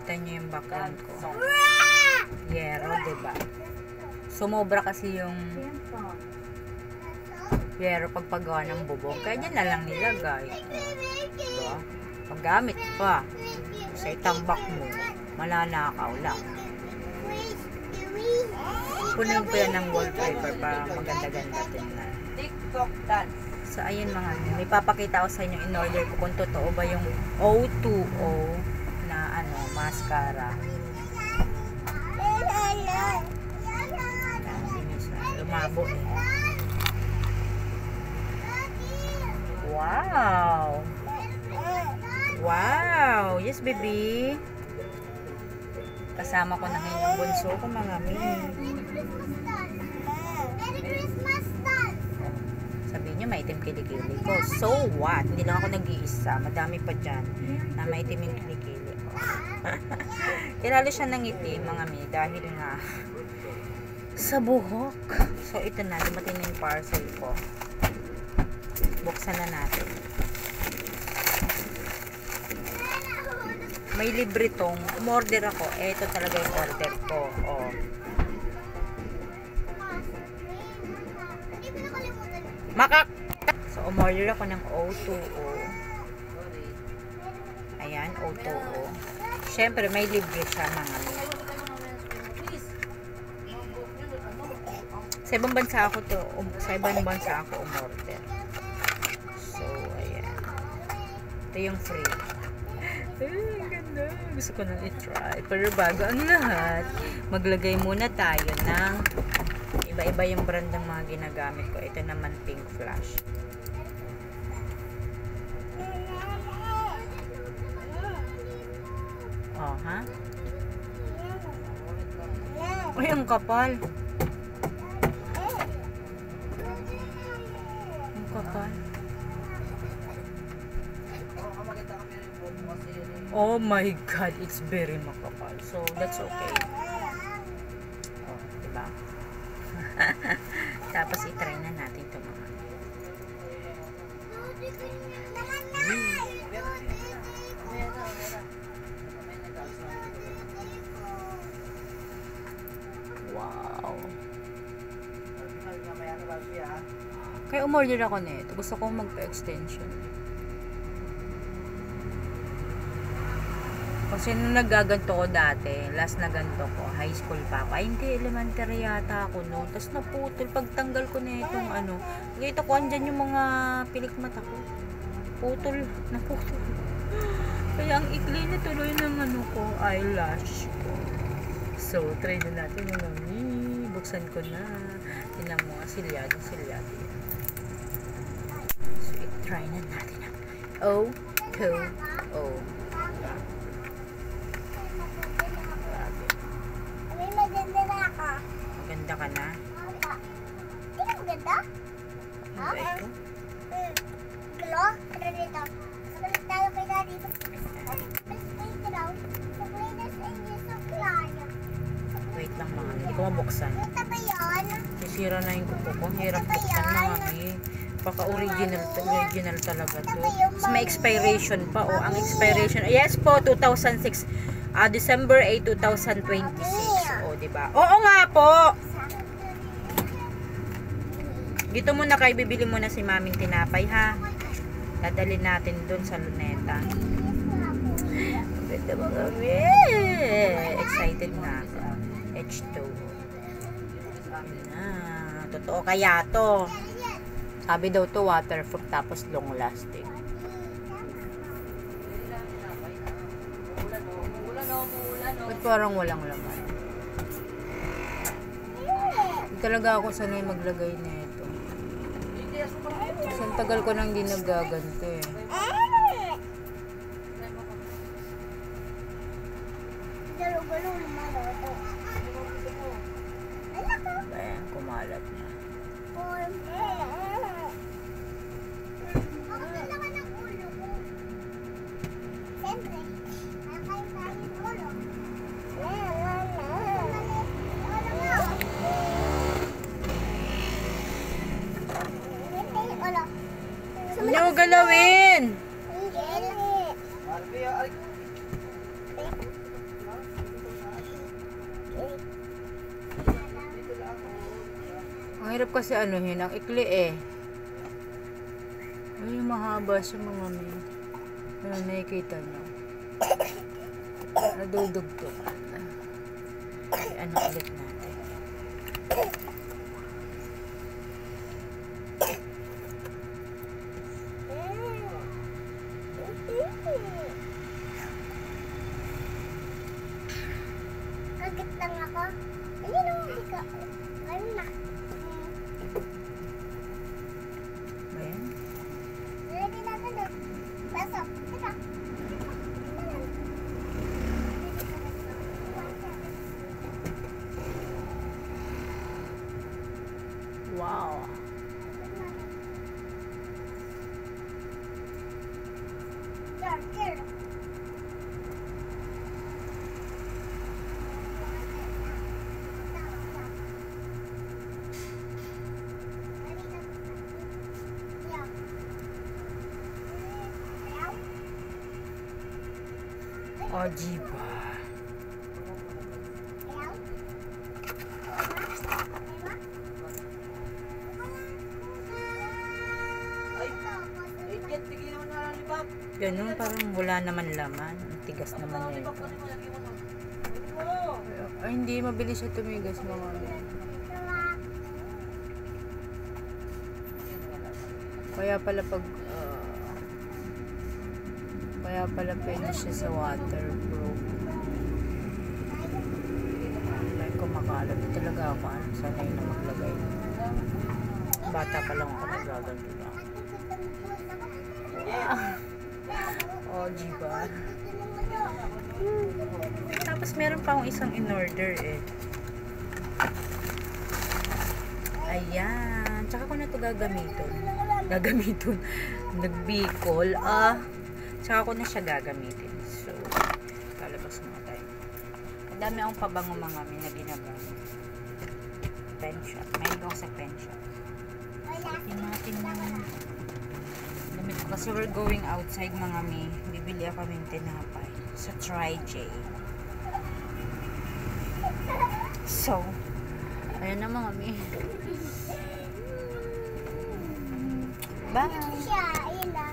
Kita niyo yung background ko. Yero, diba? Sumobra kasi yung yero pagpagawa ng bubong. Kaya dyan na lang nilagay. Diba? Paggamit pa. Sa itambak mo, mananakaw lang. Punin ko yan ng wallpaper para maganda-ganda tingnan. TikTok dance. So, ayun mga, may papakita ko sa inyo in order ko kung totoo ba yung O2O na ano, mascara. Lumabo eh. Wow! Wow! Yes, baby! Kasama ko na ngayon yung bunso ko, mga mini. Sabihin nyo, maitim kilikili ko. So what? Hindi lang ako nag-iisa. Madami pa dyan na maitim yung kilikili ko. Kilala siya ng itim, mga mini, dahil nga sa buhok. So ito na, dumating na yung parcel ko. Buksan na natin. May libre tong umorder ako. Ito talaga yung order ko. Oh. Makak! So, umorder ako ng O2O. Ayan, O2O. Siyempre, may libre siya mga. Sa ibang bansa ako to. Sa ibang bansa ako umorder. So, ayan. Ito yung free. Ay, ganda. Gusto ko nang i-try. Pero bago ang lahat, maglagay muna tayo ng iba-iba yung brand ng mga ginagamit ko. Ito naman Pink Flash. Oh, ha? Ay, ang kapal. Ang kapal. Oh my God, it's very makapal. So, that's okay. Oh, diba? Tapos, itry na natin ito mga. Wow. Kaya umorder ako nito. Gusto kong magpa-extension. Kasi nung nagaganto ko dati, last na ganto ko, high school pa ako. Ay, hindi, elementary yata ako noon. Tapos naputol, pagtanggal ko na itong ano. Nakita ko, andyan yung mga pilik mata ko. Putol, naputol. Kaya ang ikli na tuloy ng ano ko, eyelash ko. So, try na natin yung mami. Buksan ko na. Tinan mo nga, silyado. So, try na natin ang O2O. Maganda ka na? Hindi ka maganda? Ano ba ito? Glow? Ano dito? Balik tayo kay daddy. Balik daw. Sablinas ay supply. Wait lang mga, hindi ko mabuksan. Ito ba yun? Sisira na yung kuko ko. Hirap buksan mga Paka-original talaga to. So, may expiration pa. O, ang expiration. Yes po, 2006. December 8, 2026. O, diba? Oo nga po! Dito muna kayo, bibili muna si maming tinapay, ha? Dadalhin natin dun sa luneta. Ganda mga excited na ako. H2. Totoo kaya to. Sabi daw to waterproof tapos long lasting. Ba't parang walang laman? Hindi talaga ako sanay maglagay nito. Kasi ang tagal ko nang hindi nagaganto eh. Ayan, kumalat na. Hindi mo galawin! Mahirap kasi anuhin. Ang ikli eh. Ay, mahaba siya mga may. Ano, nakikita nyo. Nadudugtugan. Ay, ano ulit natin. Kagat lang ako. Ayun o, hindi ka. Ano na? Ayan. Ready natin na. Pasok. Teka. Wow. Here, here. O, diba? Ganun, parang wala naman laman. Ang tigas naman nito. Ay, hindi. Mabilis siya tumigas mga. Kaya pala pag kaya pala pwede siya sa waterproof. Like kumakalat talaga ako. Sanay na maglagay. Bata pa lang ako naglaganto na. Oh, diba? Tapos meron pa akong isang in-order eh. Ayan. Tsaka ko na ito gagamitin. Nagbikol. Tsaka ko na siya gagamitin. So, kalabas mo tayo. Ang dami akong pabango mga may na ginagamit. Pen shop. Mayroon ako sa pen shop. Tingnan natin naman. Damit ko kasi we're going outside mga mi. Bibili ako ng tinapay sa Try-J. So, ayan na mga mi. Bye! Siya, ayun na.